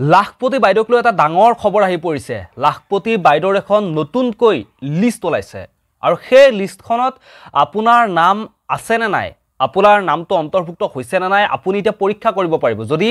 লাখপতি বাইদেউক লৈ এটা ডাঙৰ খবৰ আহি পৰিছে। লাখপতি বাইদেউৰ এখন নতুনকৈ লিষ্ট ওলাইছে আৰু সেই লিষ্টখনত আপোনাৰ নাম আছে নে নাই, আপোনাৰ নামটো অন্তৰ্ভুক্ত হৈছে নে নাই আপুনি এতিয়া পৰীক্ষা কৰিব পাৰিব। যদি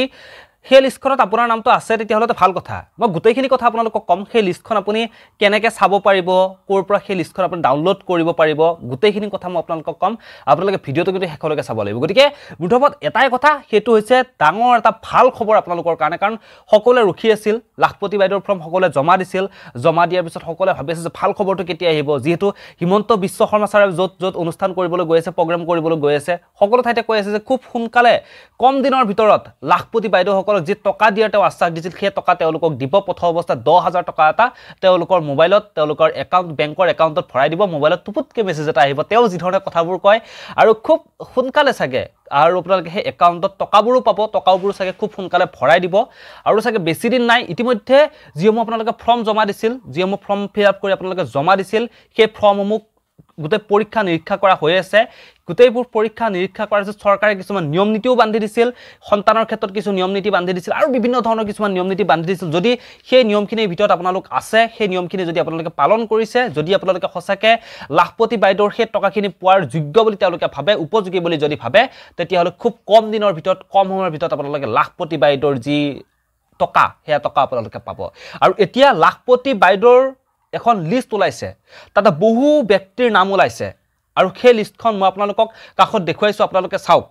সেই লিষ্টখনত আপোনাৰ নামটো আছে তেতিয়াহ'লে ভাল কথা। মই গোটেইখিনি কথা আপোনালোকক ক'ম। সেই লিষ্টখন আপুনি কেনেকৈ চাব পাৰিব, ক'ৰ পৰা সেই লিষ্টখন আপুনি ডাউনলোড কৰিব পাৰিব, গোটেইখিনি কথা মই আপোনালোকক ক'ম। আপোনালোকে ভিডিঅ'টো কিন্তু শেষলৈকে চাব লাগিব। গতিকে মুঠত এটাই কথা, সেইটো হৈছে ডাঙৰ এটা ভাল খবৰ আপোনালোকৰ কাৰণে। কাৰণ সকলোৱে ৰখি আছিল, লাখপতি বাইদেউৰ ফৰ্ম সকলোৱে জমা দিছিল। জমা দিয়াৰ পিছত সকলোৱে ভাবি আছে যে ভাল খবৰটো কেতিয়া আহিব। যিহেতু হিমন্ত বিশ্ব শৰ্মা ছাৰে য'ত অনুষ্ঠান কৰিবলৈ গৈ আছে, প্ৰগ্ৰাম কৰিবলৈ গৈ আছে, সকলো ঠাইতে কৈ আছে যে খুব সোনকালে কম দিনৰ ভিতৰত লাখপতি বাইদেউসকলক যি টকা দিয়াৰ তেওঁ আশ্বাস দিছিল, সেই টকা তেওঁলোকক দিব। প্ৰথম অৱস্থাত 10,000 টকা এটা তেওঁলোকৰ মোবাইলত, তেওঁলোকৰ একাউণ্ট, বেংকৰ একাউণ্টত ভৰাই দিব। মোবাইলত টুপুটকৈ মেছেজ এটা আহিব, তেওঁ যিধৰণে কথাবোৰ কয়, আৰু খুব সোনকালে চাগে আৰু আপোনালোকে সেই একাউণ্টত টকাবোৰো পাব। টকাবোৰ চাগে খুব সোনকালে ভৰাই দিব আৰু চাগে বেছি দিন নাই। ইতিমধ্যে যিসমূহ আপোনালোকে ফৰ্ম জমা দিছিল, যিসমূহ ফৰ্ম ফিল আপ কৰি আপোনালোকে জমা দিছিল, সেই ফৰ্মসমূহ গোটেই পৰীক্ষা নিৰীক্ষা কৰা হৈ আছে। গোটেইবোৰ পৰীক্ষা নিৰীক্ষা কৰাৰ পিছত চৰকাৰে কিছুমান নিয়ম নীতিও বান্ধি দিছিল। সন্তানৰ ক্ষেত্ৰত কিছু নিয়ম নীতি বান্ধি দিছিল আৰু বিভিন্ন ধৰণৰ কিছুমান নিয়ম নীতি বান্ধি দিছিল। যদি সেই নিয়মখিনিৰ ভিতৰত আপোনালোক আছে, সেই নিয়মখিনি যদি আপোনালোকে পালন কৰিছে, যদি আপোনালোকে সঁচাকৈ লাখপতি বাইদেউৰ সেই টকাখিনি পোৱাৰ যোগ্য বুলি তেওঁলোকে ভাবে, উপযোগী বুলি যদি ভাবে, তেতিয়াহ'লে খুব কম দিনৰ ভিতৰত, কম সময়ৰ ভিতৰত আপোনালোকে লাখপতি বাইদেউৰ যি টকা, সেয়া টকা আপোনালোকে পাব। আৰু এতিয়া লাখপতি বাইদেউৰ এখন লিষ্ট ওলাইছে, তাতে বহু ব্যক্তিৰ নাম ওলাইছে আৰু সেই লিষ্টখন মই আপোনালোকক কাষত দেখুৱাইছোঁ, আপোনালোকে চাওক।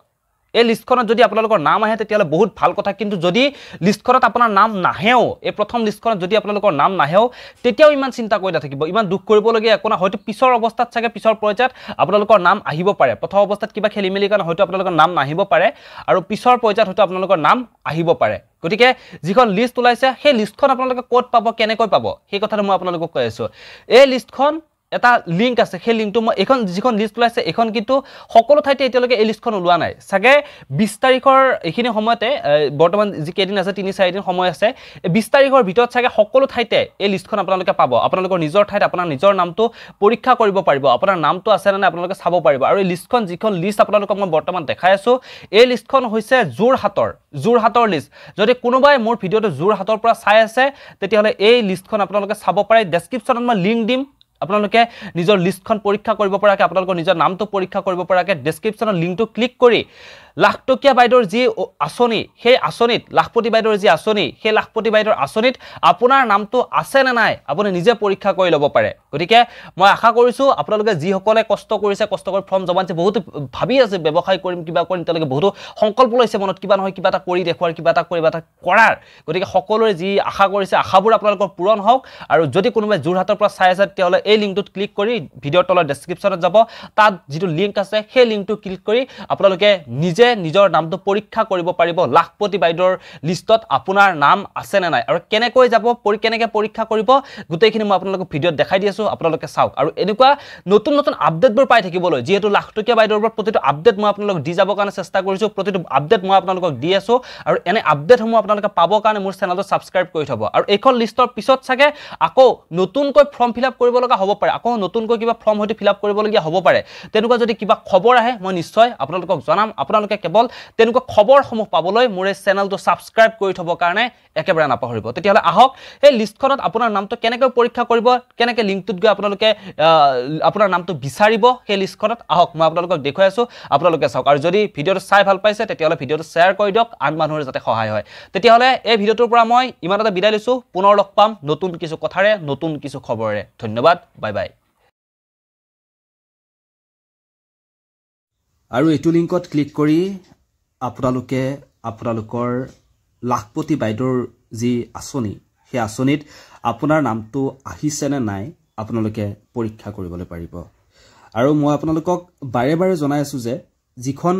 এই লিষ্টখনত যদি আপোনালোকৰ নাম আহে তেতিয়াহ'লে বহুত ভাল কথা। কিন্তু যদি লিষ্টখনত আপোনাৰ নাম নাহেও, এই প্ৰথম লিষ্টখনত যদি আপোনালোকৰ নাম নাহেও, তেতিয়াও ইমান চিন্তা কৰি নাথাকিব, ইমান দুখ কৰিবলগীয়া একো নাই। হয়তো পিছৰ অৱস্থাত চাগে, পিছৰ পৰ্যায়ত আপোনালোকৰ নাম আহিব পাৰে। প্ৰথম অৱস্থাত কিবা খেলি মেলি কাৰণে হয়তো আপোনালোকৰ নাম নাহিব পাৰে আৰু পিছৰ পৰ্যায়ত হয়তো আপোনালোকৰ নাম আহিব পাৰে। গতিকে যিখন লিষ্ট ওলাইছে, সেই লিষ্টখন আপোনালোকে ক'ত পাব, কেনেকৈ পাব, সেই কথাটো মই আপোনালোকক কৈ আছোঁ। এই লিষ্টখন এটা লিংক আছে, সেই লিংকটো মই, এইখন যিখন লিষ্ট ওলাইছে এইখন কিন্তু সকলো ঠাইতে এতিয়ালৈকে এই লিষ্টখন ওলোৱা নাই। চাগে 20 তাৰিখৰ এইখিনি সময়তে, বৰ্তমান যি কেইদিন আছে, 3-4 দিন সময় আছে, এই 20 তাৰিখৰ ভিতৰত চাগে সকলো ঠাইতে এই লিষ্টখন আপোনালোকে পাব। আপোনালোকৰ নিজৰ ঠাইত আপোনাৰ নিজৰ নামটো পৰীক্ষা কৰিব পাৰিব, আপোনাৰ নামটো আছে নে নাই আপোনালোকে চাব পাৰিব। আৰু এই লিষ্টখন, যিখন লিষ্ট আপোনালোকক মই বৰ্তমান দেখাই আছোঁ, এই লিষ্টখন হৈছে যোৰহাটৰ লিষ্ট। যদি কোনোবাই মোৰ ভিডিঅ'টো যোৰহাটৰ পৰা চাই আছে, তেতিয়াহ'লে এই লিষ্টখন আপোনালোকে চাব পাৰে। ডেছক্ৰিপশ্যনত মই লিংক দিম, আপোনালোকে নিজৰ লিষ্টখন পৰীক্ষা কৰিব পৰাকৈ, আপোনালোকৰ নিজৰ নামটো পৰীক্ষা কৰিব পৰাকৈ ডেছক্ৰিপশ্যনৰ লিংকটো ক্লিক কৰি লাখটকীয়া বাইদেউৰ যি আঁচনি, সেই আঁচনিত, লাখপতি বাইদেউৰ যি আঁচনি, সেই লাখপতি বাইদেউৰ আঁচনিত আপোনাৰ নামটো আছে নে নাই আপুনি নিজে পৰীক্ষা কৰি ল'ব পাৰে। গতিকে মই আশা কৰিছোঁ আপোনালোকে যিসকলে কষ্ট কৰিছে, কষ্ট কৰি ফৰ্ম জমা দিছে, বহুতো ভাবি আছে ব্যৱসায় কৰিম, কিবা কৰিম, তেওঁলোকে বহুতো সংকল্প লৈছে মনত, কিবা নহয় কিবা এটা কৰি দেখুৱাৰ, কিবা এটা কৰাৰ। গতিকে সকলোৰে যি আশা কৰিছে, আশাবোৰ আপোনালোকৰ পূৰণ হওক। আৰু যদি কোনোবাই যোৰহাটৰ পৰা চাই আছে, তেতিয়াহ'লে এই লিংকটোত ক্লিক কৰি ভিডিঅ'ৰ তলৰ ডেছক্ৰিপশ্যনত যাব, তাত যিটো লিংক আছে সেই লিংকটো ক্লিক কৰি আপোনালোকে নিজে নিজৰ নামটো পৰীক্ষা কৰিব পাৰিব। লাখপতি বাইদেউৰ লিষ্টত আপোনাৰ নাম আছে নে নাই আৰু কেনেকৈ যাব, কেনেকৈ পৰীক্ষা কৰিব, গোটেইখিনি মই আপোনালোকক ভিডিঅ'ত দেখাই দি আছোঁ, আপোনালোকে চাওক। আৰু এনেকুৱা নতুন নতুন আপডেটবোৰ পাই থাকিবলৈ, যিহেতু লাখটকীয়া বাইদেউৰ পৰা প্ৰতিটো আপডেট মই আপোনালোকক দি যাবৰ কাৰণে চেষ্টা কৰিছোঁ, প্ৰতিটো আপডেট মই আপোনালোকক দি আছোঁ। আৰু এনে আপডেটসমূহ আপোনালোকে পাবৰ কাৰণে মোৰ চেনেলটো ছাবস্ক্ৰাইব কৰি থ'ব। আৰু এইখন লিষ্টৰ পিছত চাগে আকৌ নতুনকৈ ফৰ্ম ফিল আপ কৰিব লগা হ'ব পাৰে, আকৌ নতুনকৈ কিবা ফৰ্ম হয়তো ফিল আপ কৰিবলগীয়া হ'ব পাৰে। তেনেকুৱা যদি কিবা খবৰ আহে, মই নিশ্চয় আপোনালোকক জনাম। আপোনালোকে কেৱল তেনেকুৱা খবৰসমূহ পাবলৈ মোৰ এই চেনেলটো ছাবস্ক্ৰাইব কৰি থ'বৰ কাৰণে একেবাৰে নাপাহৰিব। তেতিয়াহ'লে আহক, সেই লিষ্টখনত আপোনাৰ নামটো কেনেকৈ পৰীক্ষা কৰিব, কেনেকৈ লিংকটোত গৈ আপোনালোকে আপোনাৰ নামটো বিচাৰিব সেই লিষ্টখনত, আহক মই আপোনালোকক দেখুৱাই আছোঁ, আপোনালোকে চাওক। আৰু যদি ভিডিঅ'টো চাই ভাল পাইছে, তেতিয়াহ'লে ভিডিঅ'টো শ্বেয়াৰ কৰি দিয়ক, আন মানুহৰ যাতে সহায় হয়। তেতিয়াহ'লে এই ভিডিঅ'টোৰ পৰা মই ইমানতে বিদায় লৈছোঁ। পুনৰ লগ পাম নতুন কিছু কথাৰে, নতুন কিছু খবৰেৰে। ধন্যবাদ, বাই বাই। আৰু এইটো লিংকত ক্লিক কৰি আপোনালোকে আপোনালোকৰ লাখপতি বাইদেউৰ যি আঁচনি, সেই আঁচনিত আপোনাৰ নামটো আহিছে নে নাই আপোনালোকে পৰীক্ষা কৰিবলৈ পাৰিব। আৰু মই আপোনালোকক বাৰে বাৰে জনাই আছোঁ যে যিখন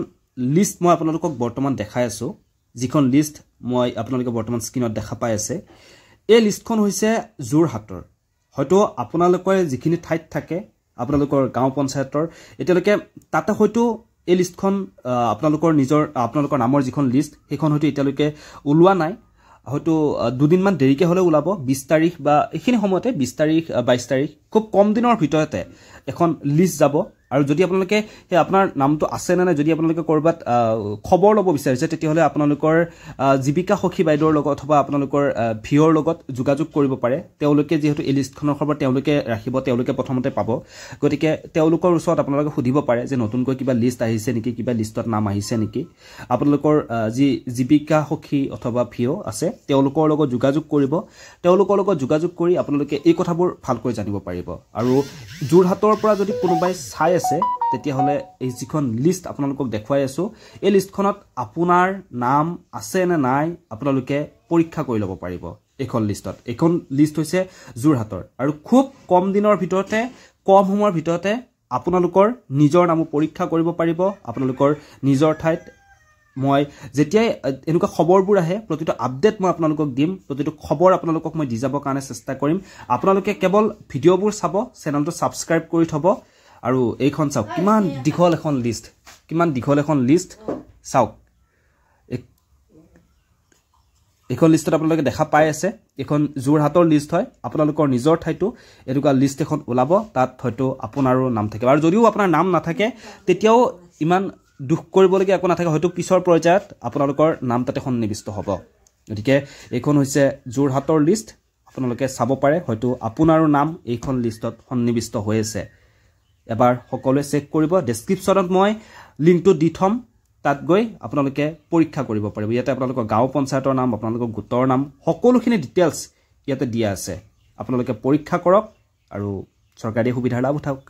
লিষ্ট মই আপোনালোকক বৰ্তমান দেখাই আছোঁ, যিখন লিষ্ট মই আপোনালোকে বৰ্তমান স্ক্ৰীণত দেখা পাই আছে, এই লিষ্টখন হৈছে যোৰহাটৰ। হয়তো আপোনালোকে যিখিনি ঠাইত থাকে, আপোনালোকৰ গাঁও পঞ্চায়তৰ, এতিয়ালৈকে তাতে হয়তো এই লিষ্টখন আপোনালোকৰ নামৰ যিখন লিষ্ট, সেইখন হয়তো এতিয়ালৈকে ওলোৱা নাই। হয়তো দুদিনমান দেৰিকৈ হ'লে ওলাব, 20 তাৰিখ বা এইখিনি সময়তে, 20 তাৰিখ 22 তাৰিখ, খুব কম দিনৰ ভিতৰতে এখন লিষ্ট যাব। আৰু যদি আপোনালোকে সেই আপোনাৰ নামটো আছে নে নাই যদি আপোনালোকে কৰবাত খবৰ ল'ব বিচাৰিছে তেতিয়াহ'লে আপোনালোকৰ জীৱিকা সখী বাইদেউৰ লগত অথবা আপোনালোকৰ ভিঅ'ৰ লগত যোগাযোগ কৰিব পাৰে তেওঁলোকে যিহেতু এই লিষ্টখনৰ খবৰ তেওঁলোকে ৰাখিব তেওঁলোকে প্ৰথমতে পাব গতিকে তেওঁলোকৰ ওচৰত আপোনালোকে সুধিব পাৰে যে নতুনকৈ কিবা লিষ্ট আহিছে নেকি কিবা লিষ্টত নাম আহিছে নেকি আপোনালোকৰ যি জীৱিকা সখী অথবা ভিঅ' আছে তেওঁলোকৰ লগত যোগাযোগ কৰিব তেওঁলোকৰ লগত যোগাযোগ কৰি আপোনালোকে এই কথাবোৰ ভালকৈ জানিব পাৰিব আৰু যোৰহাটৰ পৰা যদি কোনোবাই চাই আছে তেতিয়াহ'লে এই যিখন লিষ্ট আপোনালোকক দেখুৱাই আছো এই লিষ্টখনত আপোনাৰ নাম আছে নে নাই আপোনালোকে পৰীক্ষা কৰি ল'ব পাৰিব এখন লিষ্টত এখন লিষ্ট হৈছে যোৰহাটৰ আৰু খুব কম দিনৰ ভিতৰতে কম সময়ৰ ভিতৰতে আপোনালোকৰ নিজৰ নামো পৰীক্ষা কৰিব পাৰিব আপোনালোকৰ নিজৰ ঠাইত মই যেতিয়াই এনেকুৱা খবৰবোৰ আহে প্ৰতিটো আপডেট মই আপোনালোকক দিম প্ৰতিটো খবৰ আপোনালোকক মই দি যাবৰ কাৰণে চেষ্টা কৰিম আপোনালোকে কেৱল ভিডিঅ'বোৰ চাব চেনেলটো ছাবস্ক্ৰাইব কৰি থব আৰু এইখন চাওক কিমান দীঘল এখন লিষ্ট চাওক এখন লিষ্টত আপোনালোকে দেখা পাই আছে এখন যোৰহাটৰ লিষ্ট হয় আপোনালোকৰ নিজৰ ঠাইতো এনেকুৱা লিষ্ট এখন ওলাব তাত হয়তো আপোনাৰো নাম থাকিব আৰু যদিও আপোনাৰ নাম নাথাকে তেতিয়াও ইমান দুখ কৰিবলগীয়া একো নাথাকে হয়তো পিছৰ পৰ্যায়ত আপোনালোকৰ নাম তাতে সন্নিবিষ্ট হ'ব গতিকে এইখন হৈছে যোৰহাটৰ লিষ্ট আপোনালোকে চাব পাৰে হয়তো আপোনাৰো নাম এইখন লিষ্টত সন্নিবিষ্ট হৈ আছে এবাৰ সকলোৱে চেক কৰিব ডেছক্ৰিপশ্যনত মই লিংকটো দি থম তাত গৈ আপোনালোকে পৰীক্ষা কৰিব পাৰিব ইয়াতে আপোনালোকৰ গাঁও পঞ্চায়তৰ নাম আপোনালোকৰ গোটৰ নাম সকলোখিনি ডিটেইলছ ইয়াতে দিয়া আছে আপোনালোকে পৰীক্ষা কৰক আৰু চৰকাৰী সুবিধাৰ লাভ উঠাওক